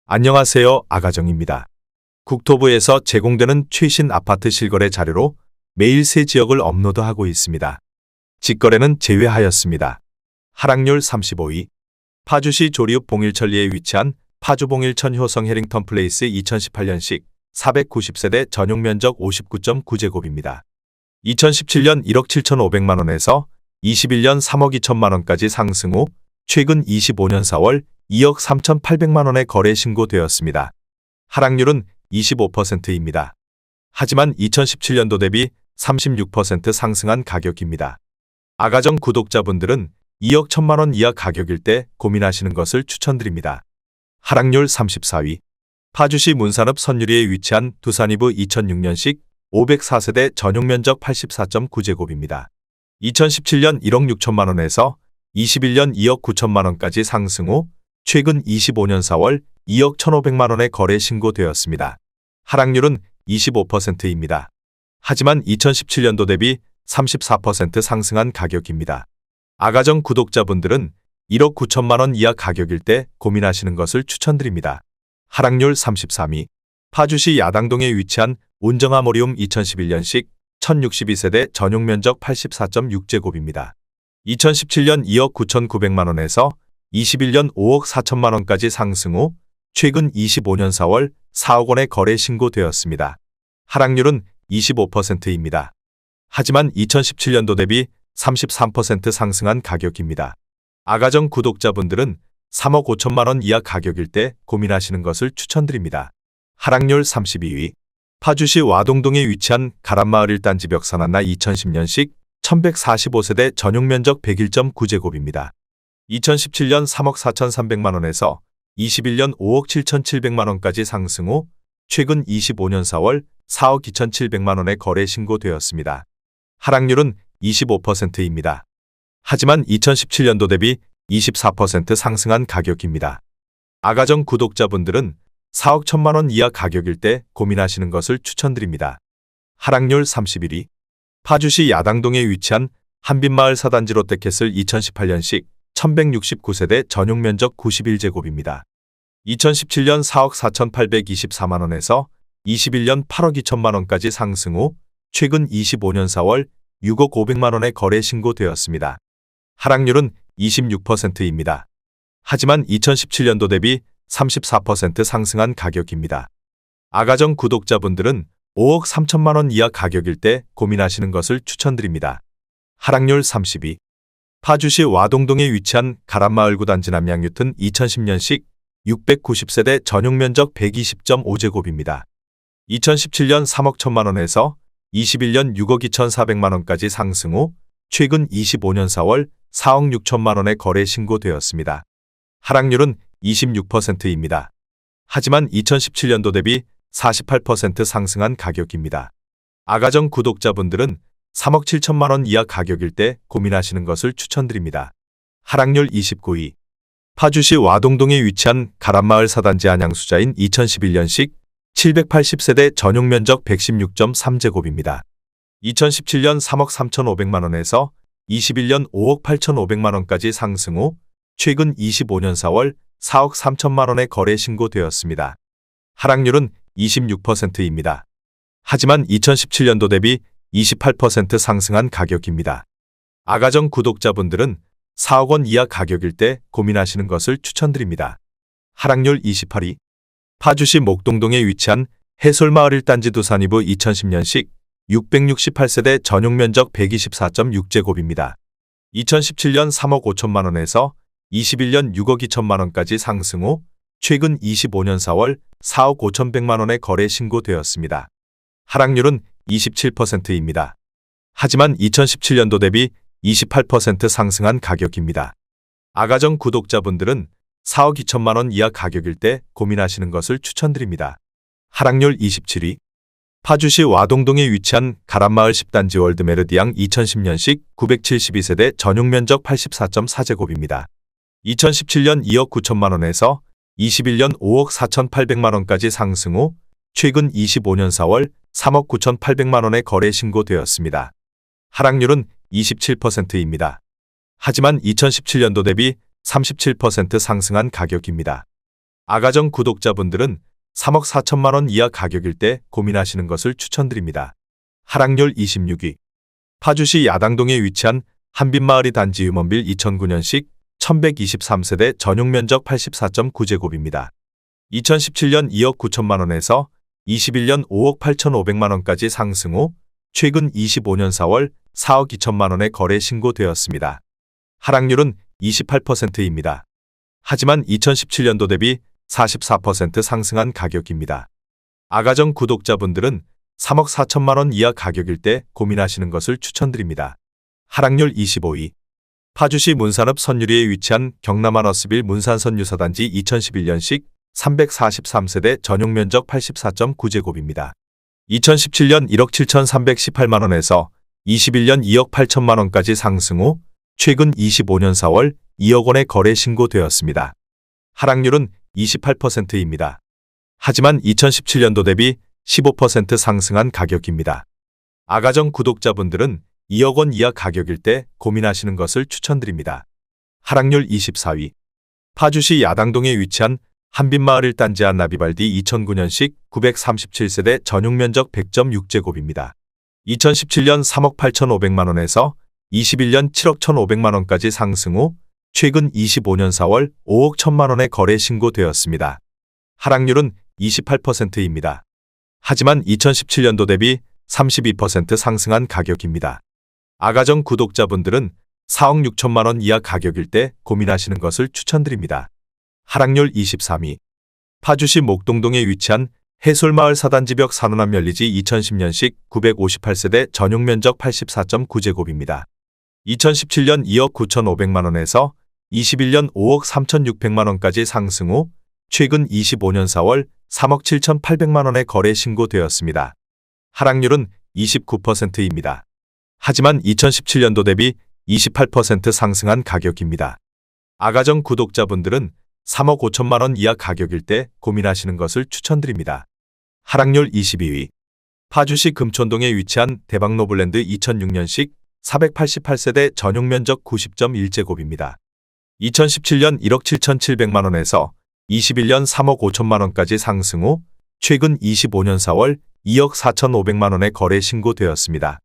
안녕하세요. 아가정입니다. 국토부에서 제공되는 최신 아파트 실거래 자료로 매일 새 지역을 업로드하고 있습니다. 직거래는 제외하였습니다. 하락률 35위. 파주시 조리읍 봉일천리에 위치한 파주 봉일천 효성 해링턴 플레이스 2018년식 490세대 전용 면적 59.9제곱입니다. 2017년 1억 7,500만 원에서 21년 3억 2천만 원까지 상승 후 최근 25년 4월 2억 3,800만 원의 거래 신고되었습니다. 하락률은 25%입니다. 하지만 2017년도 대비 36% 상승한 가격입니다. 아가정 구독자분들은 2억 1천만 원 이하 가격일 때 고민하시는 것을 추천드립니다. 하락률 34위. 파주시 문산읍 선유리에 위치한 두산이브 2006년식 504세대 전용 면적 84.9제곱입니다. 2017년 1억 6천만 원에서 21년 2억 9천만 원까지 상승 후 최근 25년 4월 2억 1,500만 원의 거래 신고되었습니다. 하락률은 25%입니다. 하지만 2017년도 대비 34% 상승한 가격입니다. 아가정 구독자분들은 1억 9천만 원 이하 가격일 때 고민하시는 것을 추천드립니다. 하락률 33위. 파주시 야당동에 위치한 운정아모리움 2011년식 1062세대 전용 면적 84.6제곱입니다. 2017년 2억 9,900만 원에서 21년 5억 4천만 원까지 상승 후 최근 25년 4월 4억 원의 거래 신고되었습니다. 하락률은 25%입니다. 하지만 2017년도 대비 33% 상승한 가격입니다. 아가정 구독자분들은 3억 5천만 원 이하 가격일 때 고민하시는 것을 추천드립니다. 하락률 32위. 파주시 와동동에 위치한 가람마을 1단지 벽산하나 2010년식 1145세대 전용 면적 101.9제곱입니다. 2017년 3억 4,300만 원에서 21년 5억 7,700만 원까지 상승 후 최근 25년 4월 4억 2,700만 원의 거래 신고되었습니다. 하락률은 25%입니다. 하지만 2017년도 대비 24% 상승한 가격입니다. 아가정 구독자분들은 4억 1천만 원 이하 가격일 때 고민하시는 것을 추천드립니다. 하락률 31위. 파주시 야당동에 위치한 한빛마을 4단지 롯데캐슬 2018년식 1169세대 전용 면적 91제곱입니다. 2017년 4억 4,824만 원에서 21년 8억 2천만 원까지 상승 후 최근 25년 4월 6억 500만 원의 거래 신고되었습니다. 하락률은 26%입니다. 하지만 2017년도 대비 34% 상승한 가격입니다. 아가정 구독자분들은 5억 3천만 원 이하 가격일 때 고민하시는 것을 추천드립니다. 하락률 32. 파주시 와동동에 위치한 가람마을 9단지 남양유튼 2010년식 690세대 전용 면적 120.5제곱입니다. 2017년 3억 1천만 원에서 21년 6억 2,400만 원까지 상승 후 최근 25년 4월 4억 6천만 원의 거래 신고되었습니다. 하락률은 26%입니다. 하지만 2017년도 대비 48% 상승한 가격입니다. 아가정 구독자분들은 3억 7천만 원 이하 가격일 때 고민하시는 것을 추천드립니다. 하락률 29위. 파주시 와동동에 위치한 가람마을 4단지 안양수자인 2011년식 780세대 전용 면적 116.3제곱입니다. 2017년 3억 3,500만 원에서 21년 5억 8,500만 원까지 상승 후 최근 25년 4월 4억 3천만 원의 거래 신고되었습니다. 하락률은 26%입니다. 하지만 2017년도 대비 28% 상승한 가격입니다. 아가정 구독자분들은 4억 원 이하 가격일 때 고민하시는 것을 추천드립니다. 하락률 28위. 파주시 목동동에 위치한 해솔마을 1단지 두산이브 2010년식 668세대 전용 면적 124.6제곱입니다. 2017년 3억 5천만 원에서 21년 6억 2천만 원까지 상승 후 최근 25년 4월 4억 5,100만 원의 거래 신고되었습니다. 하락률은 27%입니다. 하지만 2017년도 대비 28% 상승한 가격입니다. 아가정 구독자분들은 4억 2천만 원 이하 가격일 때 고민하시는 것을 추천드립니다. 하락률 27위. 파주시 와동동에 위치한 가람마을 10단지 월드메르디앙 2010년식 972세대 전용 면적 84.4제곱입니다. 2017년 2억 9천만 원에서 21년 5억 4,800만 원까지 상승 후 최근 25년 4월 3억 9,800만 원의 거래 신고되었습니다. 하락률은 27%입니다. 하지만 2017년도 대비 37% 상승한 가격입니다. 아가정 구독자분들은 3억 4천만 원 이하 가격일 때 고민하시는 것을 추천드립니다. 하락률 26위. 파주시 야당동에 위치한 한빛마을이 단지 유먼빌 2009년식 1123세대 전용 면적 84.9제곱입니다. 2017년 2억 9천만 원에서 21년 5억 8,500만 원까지 상승 후 최근 25년 4월 4억 2천만 원에 거래 신고되었습니다. 하락률은 28%입니다. 하지만 2017년도 대비 44% 상승한 가격입니다. 아가정 구독자분들은 3억 4천만 원 이하 가격일 때 고민하시는 것을 추천드립니다. 하락률 25위. 파주시 문산읍 선유리에 위치한 경남아너스빌 문산선유사단지 2011년식 343세대 전용 면적 84.9제곱입니다. 2017년 1억 7,318만 원에서 21년 2억 8천만 원까지 상승 후 최근 25년 4월 2억 원에 거래 신고되었습니다. 하락률은 28%입니다. 하지만 2017년도 대비 15% 상승한 가격입니다. 아가정 구독자분들은 2억 원 이하 가격일 때 고민하시는 것을 추천드립니다. 하락률 24위. 파주시 야당동에 위치한 한빛마을 1단지 안나비발디 2009년식 937세대 전용 면적 100.6제곱입니다. 2017년 3억 8,500만 원에서 21년 7억 1,500만 원까지 상승 후 최근 25년 4월 5억 1천만 원에 거래 신고되었습니다. 하락률은 28%입니다. 하지만 2017년도 대비 32% 상승한 가격입니다. 아가정 구독자분들은 4억 6천만 원 이하 가격일 때 고민하시는 것을 추천드립니다. 하락률 23위. 파주시 목동동에 위치한 해솔마을 사단지벽 산호남 연리지 2010년식 958세대 전용 면적 84.9제곱입니다. 2017년 2억 9,500만 원에서 21년 5억 3,600만 원까지 상승 후 최근 25년 4월 3억 7,800만 원에 거래 신고되었습니다. 하락률은 29%입니다. 하지만 2017년도 대비 28% 상승한 가격입니다. 아가정 구독자분들은 3억 5천만 원 이하 가격일 때 고민하시는 것을 추천드립니다. 하락률 22위. 파주시 금촌동에 위치한 대박노블랜드 2006년식 488세대 전용 면적 90.1제곱입니다. 2017년 1억 7,700만 원에서 21년 3억 5천만 원까지 상승 후 최근 25년 4월 2억 4,500만 원에 거래 신고되었습니다.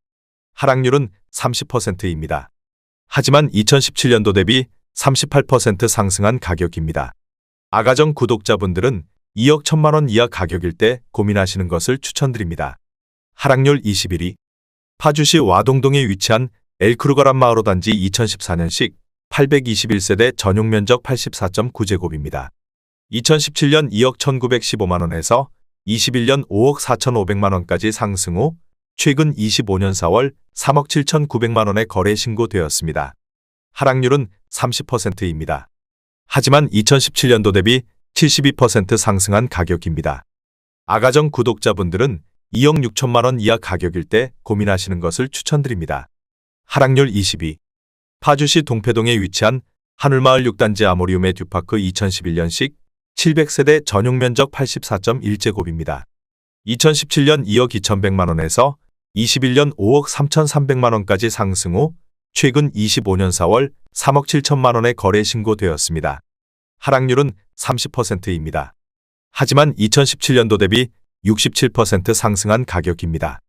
하락률은 30%입니다. 하지만 2017년도 대비 38% 상승한 가격입니다. 아가정 구독자분들은 2억 1천만 원 이하 가격일 때 고민하시는 것을 추천드립니다. 하락률 21위. 파주시 와동동에 위치한 엘크루가란 마을호 단지 2014년식 821세대 전용 면적 84.9제곱입니다. 2017년 2억 1,915만 원에서 21년 5억 4,500만 원까지 상승 후 최근 25년 4월 3억 7,900만 원에 거래 신고되었습니다. 하락률은 30%입니다. 하지만 2017년도 대비 72% 상승한 가격입니다. 아가정 구독자분들은 2억 6천만 원 이하 가격일 때 고민하시는 것을 추천드립니다. 하락률 22. 파주시 동패동에 위치한 하늘마을 6단지 아모리움의 듀파크 2011년식 700세대 전용 면적 84.1제곱입니다. 2017년 2억 2,100만 원에서 21년 5억 3,300만 원까지 상승 후 최근 25년 4월 3억 7천만 원에 거래 신고되었습니다. 하락률은 30%입니다. 하지만 2017년도 대비 67% 상승한 가격입니다.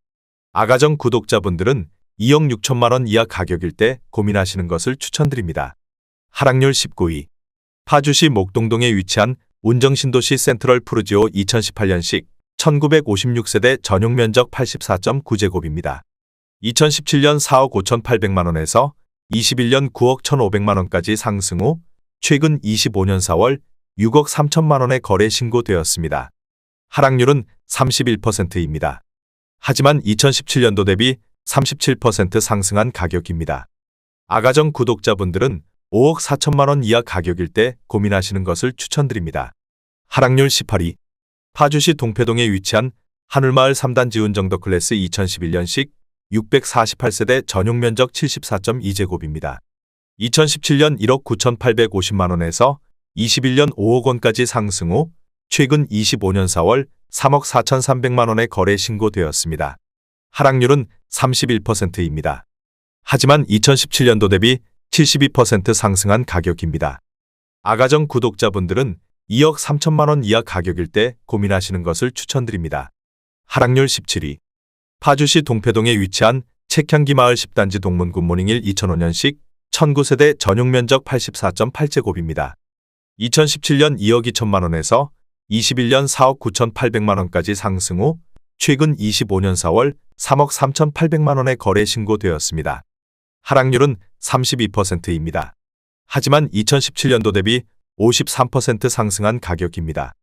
아가정 구독자분들은 2억 6천만 원 이하 가격일 때 고민하시는 것을 추천드립니다. 하락률 19위. 파주시 목동동에 위치한 운정신도시 센트럴 푸르지오 2018년식 1956세대 전용 면적 84.9제곱입니다. 2017년 4억 5,800만 원에서 21년 9억 1,500만 원까지 상승 후 최근 25년 4월 6억 3천만 원에 거래 신고되었습니다. 하락률은 31%입니다. 하지만 2017년도 대비 37% 상승한 가격입니다. 아가정 구독자분들은 5억 4천만 원 이하 가격일 때 고민하시는 것을 추천드립니다. 하락률 18위. 파주시 동패동에 위치한 하늘마을 3단지 운정더 클래스 2011년식 648세대 전용 면적 74.2제곱입니다. 2017년 1억 9,850만 원에서 21년 5억 원까지 상승 후 최근 25년 4월 3억 4,300만 원에 거래 신고되었습니다. 하락률은 31%입니다. 하지만 2017년도 대비 72% 상승한 가격입니다. 아가정 구독자분들은 2억 3천만 원 이하 가격일 때 고민하시는 것을 추천드립니다. 하락률 17위. 파주시 동패동에 위치한 책향기 마을 10단지 동문 굿모닝1 2005년식 1009세대 전용 면적 84.8제곱입니다. 2017년 2억 2천만 원에서 21년 4억 9,800만 원까지 상승 후 최근 25년 4월 3억 3,800만 원에 거래 신고되었습니다. 하락률은 32%입니다. 하지만 2017년도 대비 53% 상승한 가격입니다.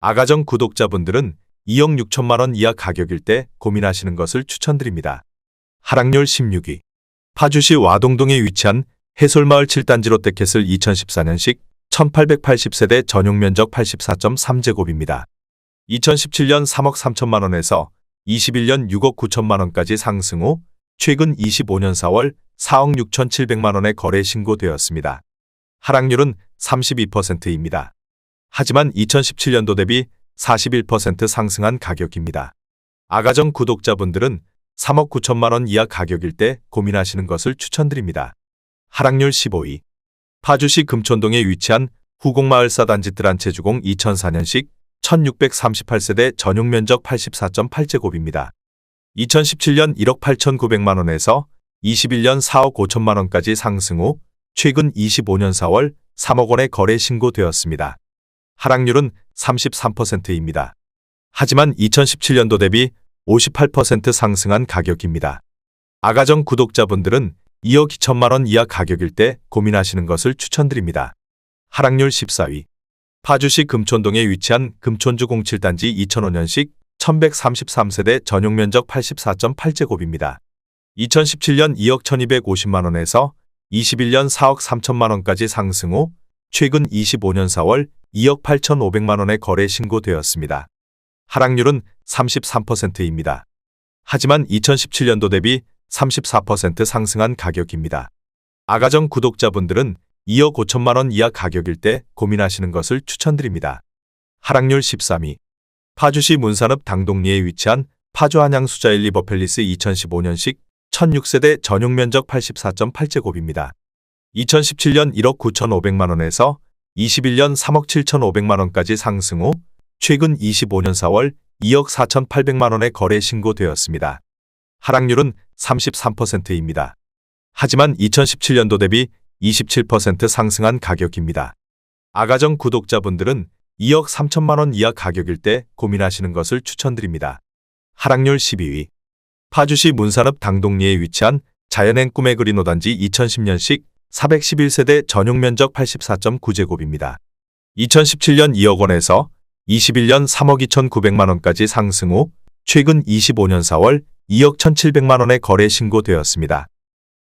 아가정 구독자분들은 2억 6천만 원 이하 가격일 때 고민하시는 것을 추천드립니다. 하락률 16위. 파주시 와동동에 위치한 해솔마을 7단지 롯데캐슬 2014년식 1880세대 전용 면적 84.3제곱입니다. 2017년 3억 3천만 원에서 21년 6억 9천만 원까지 상승 후 최근 25년 4월 4억 6,700만 원에 거래 신고되었습니다. 하락률은 32%입니다. 하지만 2017년도 대비 41% 상승한 가격입니다. 아가정 구독자분들은 3억 9천만 원 이하 가격일 때 고민하시는 것을 추천드립니다. 하락률 15위. 파주시 금촌동에 위치한 후곡마을 4단지 뜰한채주공 2004년식 1638세대 전용 면적 84.8제곱입니다. 2017년 1억 8,900만 원에서 21년 4억 5천만 원까지 상승 후 최근 25년 4월 3억 원에 거래 신고되었습니다. 하락률은 33%입니다. 하지만 2017년도 대비 58% 상승한 가격입니다. 아가정 구독자분들은 2억 2천만 원 이하 가격일 때 고민하시는 것을 추천드립니다. 하락률 14위. 파주시 금촌동에 위치한 금촌주 07단지 2005년식 1133세대 전용 면적 84.8제곱입니다. 2017년 2억 1250만 원에서 21년 4억 3천만 원까지 상승 후 최근 25년 4월 2억 8,500만 원에 거래 신고되었습니다. 하락률은 33%입니다. 하지만 2017년도 대비 34% 상승한 가격입니다. 아가정 구독자분들은 2억 5천만 원 이하 가격일 때 고민하시는 것을 추천드립니다. 하락률 13위. 파주시 문산읍 당동리에 위치한 파주 한양수자일 리버팰리스 2015년식 1006세대 전용 면적 84.8제곱입니다. 2017년 1억 9,500만 원에서 21년 3억 7,500만 원까지 상승 후 최근 25년 4월 2억 4,800만 원에 거래 신고되었습니다. 하락률은 33%입니다. 하지만 2017년도 대비 27% 상승한 가격입니다. 아가정 구독자분들은 2억 3천만 원 이하 가격일 때 고민하시는 것을 추천드립니다. 하락률 12위. 파주시 문산읍 당동리에 위치한 자연행 꿈의 그린 5단지 2010년식 411세대 전용 면적 84.9제곱입니다. 2017년 2억 원에서 21년 3억 2,900만 원까지 상승 후 최근 25년 4월 2억 1,700만 원에 거래 신고되었습니다.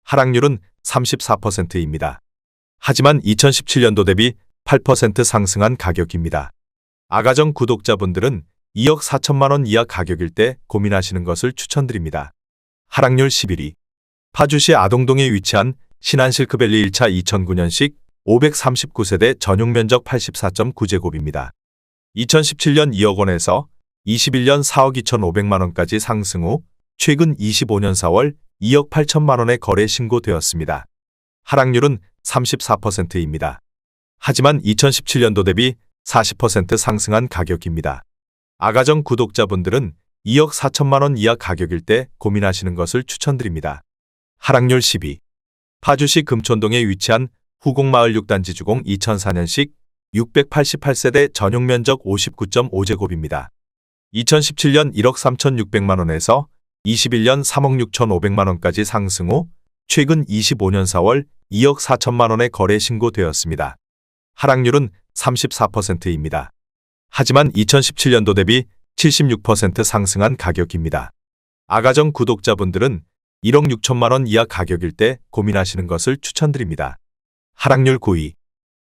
하락률은 34%입니다. 하지만 2017년도 대비 8% 상승한 가격입니다. 아가정 구독자분들은 2억 4천만 원 이하 가격일 때 고민하시는 것을 추천드립니다. 하락률 11위. 파주시 아동동에 위치한 신안실크밸리 1차 2009년식 539세대 전용 면적 84.9제곱입니다. 2017년 2억 원에서 21년 4억 2,500만 원까지 상승 후 최근 25년 4월 2억 8천만 원에 거래 신고되었습니다. 하락률은 34%입니다. 하지만 2017년도 대비 40% 상승한 가격입니다. 아가정 구독자분들은 2억 4천만 원 이하 가격일 때 고민하시는 것을 추천드립니다. 하락률 10위. 파주시 금촌동에 위치한 후곡마을 6단지 주공 2004년식 688세대 전용 면적 59.5제곱입니다. 2017년 1억 3,600만 원에서 21년 3억 6,500만 원까지 상승 후 최근 25년 4월 2억 4천만 원에 거래 신고되었습니다. 하락률은 34%입니다. 하지만 2017년도 대비 76% 상승한 가격입니다. 아가정 구독자분들은 1억 6천만 원 이하 가격일 때 고민하시는 것을 추천드립니다. 하락률 9위.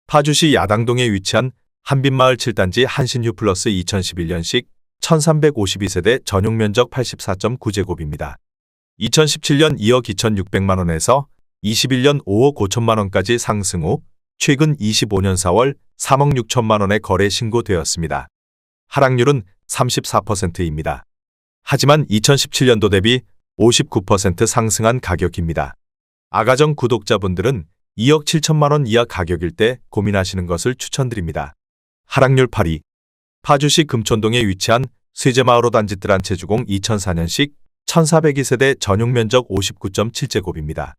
파주시 야당동에 위치한 한빛마을 7단지 한신휴 플러스 2011년식 1352세대 전용 면적 84.9제곱입니다. 2017년 2억 2,600만 원에서 21년 5억 5천만 원까지 상승 후 최근 25년 4월 3억 6천만 원에 거래 신고되었습니다. 하락률은 34%입니다. 하지만 2017년도 대비 59% 상승한 가격입니다. 아가정 구독자분들은 2억 7천만 원 이하 가격일 때 고민하시는 것을 추천드립니다. 하락률 8위. 파주시 금촌동에 위치한 쇠제마을호 단지뜰 한 채 주공 2004년식 1402세대 전용 면적 59.7제곱입니다.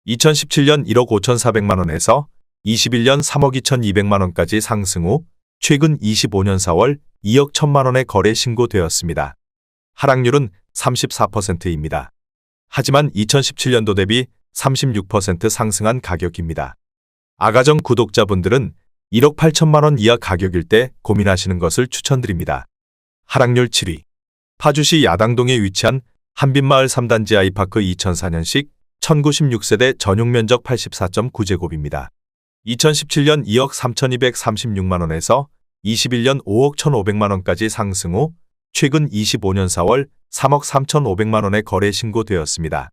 2017년 1억 5,400만 원에서 21년 3억 2,200만 원까지 상승 후 최근 25년 4월 2억 1,000만 원에 거래 신고되었습니다. 하락률은 34%입니다. 하지만 2017년도 대비 36% 상승한 가격입니다. 아가정 구독자분들은 1억 8천만 원 이하 가격일 때 고민하시는 것을 추천드립니다. 하락률 7위. 파주시 야당동에 위치한 한빛마을 3단지 아이파크 2004년식 1096세대 전용 면적 84.9제곱입니다. 2017년 2억 3,236만 원에서 21년 5억 1,500만 원까지 상승 후 최근 25년 4월 3억 3,500만 원에 거래 신고되었습니다.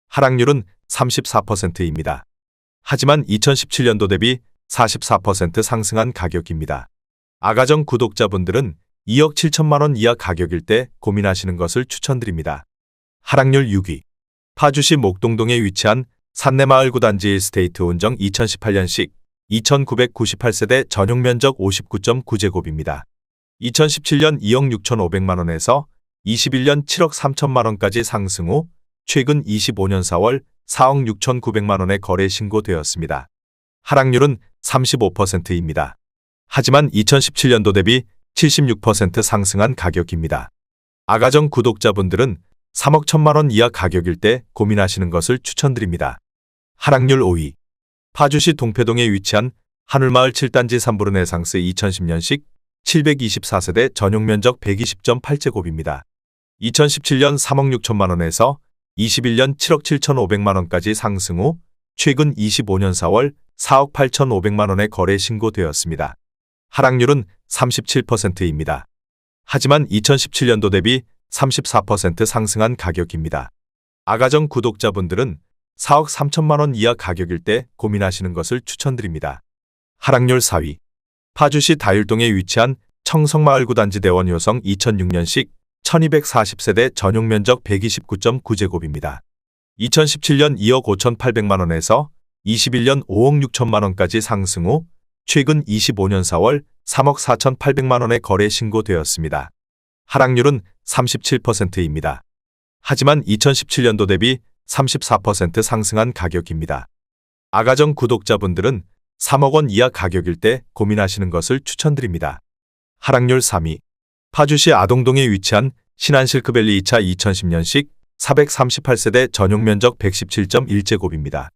하락률은 34%입니다. 하지만 2017년도 대비 44% 상승한 가격입니다. 아가정 구독자분들은 2억 7천만 원 이하 가격일 때 고민하시는 것을 추천드립니다. 하락률 6위. 파주시 목동동에 위치한 산내마을 9단지 일스테이트 운정 2018년식 2998세대 전용 면적 59.9제곱입니다. 2017년 2억 6,500만 원에서 21년 7억 3천만 원까지 상승 후 최근 25년 4월 4억 6,900만 원에 거래 신고되었습니다. 하락률은 35%입니다. 하지만 2017년도 대비 76% 상승한 가격입니다. 아가정 구독자분들은 3억 1천만 원 이하 가격일 때 고민하시는 것을 추천드립니다. 하락률 5위. 파주시 동패동에 위치한 하늘마을 7단지 3부르네상스 2010년식 724세대 전용 면적 120.8제곱입니다. 2017년 3억 6천만 원에서 21년 7억 7,500만 원까지 상승 후 최근 25년 4월 4억 8,500만 원에 거래 신고되었습니다. 하락률은 37%입니다. 하지만 2017년도 대비 34% 상승한 가격입니다. 아가정 구독자분들은 4억 3천만 원 이하 가격일 때 고민하시는 것을 추천드립니다. 하락률 4위. 파주시 다율동에 위치한 청성마을 9단지 대원 요성 2006년식 1240세대 전용 면적 129.9제곱입니다. 2017년 2억 5,800만 원에서 21년 5억 6천만 원까지 상승 후 최근 25년 4월 3억 4,800만 원에 거래 신고되었습니다. 하락률은 37%입니다. 하지만 2017년도 대비 34% 상승한 가격입니다. 아가정 구독자분들은 3억 원 이하 가격일 때 고민하시는 것을 추천드립니다. 하락률 3위. 파주시 아동동에 위치한 신안실크밸리 2차 2010년식 438세대 전용 면적 117.1제곱입니다.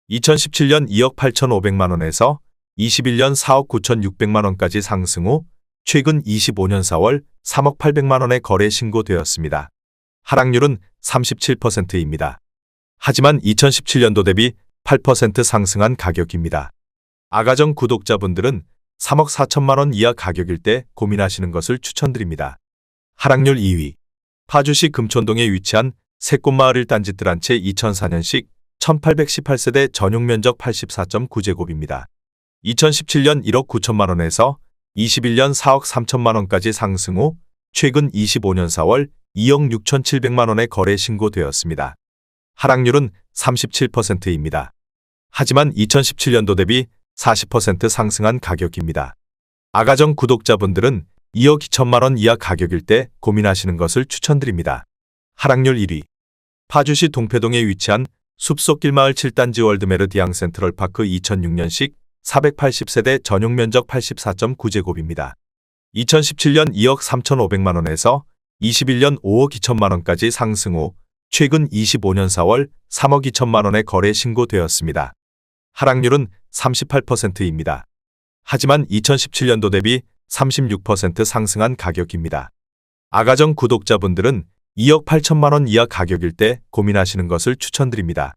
2017년 2억 8,500만 원에서 21년 4억 9,600만 원까지 상승 후 최근 25년 4월 3억 800만 원에 거래 신고되었습니다. 하락률은 37%입니다. 하지만 2017년도 대비 8% 상승한 가격입니다. 아가정 구독자분들은 3억 4천만 원 이하 가격일 때 고민하시는 것을 추천드립니다. 하락률 2위. 파주시 금촌동에 위치한 새꽃마을 1단지뜰 한 채 2004년식 1818세대 전용 면적 84.9제곱입니다. 2017년 1억 9천만 원에서 21년 4억 3천만 원까지 상승 후 최근 25년 4월 2억 6,700만 원에 거래 신고되었습니다. 하락률은 37%입니다. 하지만 2017년도 대비 40% 상승한 가격입니다. 아가정 구독자분들은 2억 2천만 원 이하 가격일 때 고민하시는 것을 추천드립니다. 하락률 1위. 파주시 동패동에 위치한 숲속길마을 7단지 월드메르디앙 센트럴파크 2006년식 480세대 전용 면적 84.9제곱입니다. 2017년 2억 3,500만 원에서 21년 5억 2천만 원까지 상승 후 최근 25년 4월 3억 2천만 원에 거래 신고되었습니다. 하락률은 38%입니다. 하지만 2017년도 대비 36% 상승한 가격입니다. 아가정 구독자분들은 2억 8천만 원 이하 가격일 때 고민하시는 것을 추천드립니다.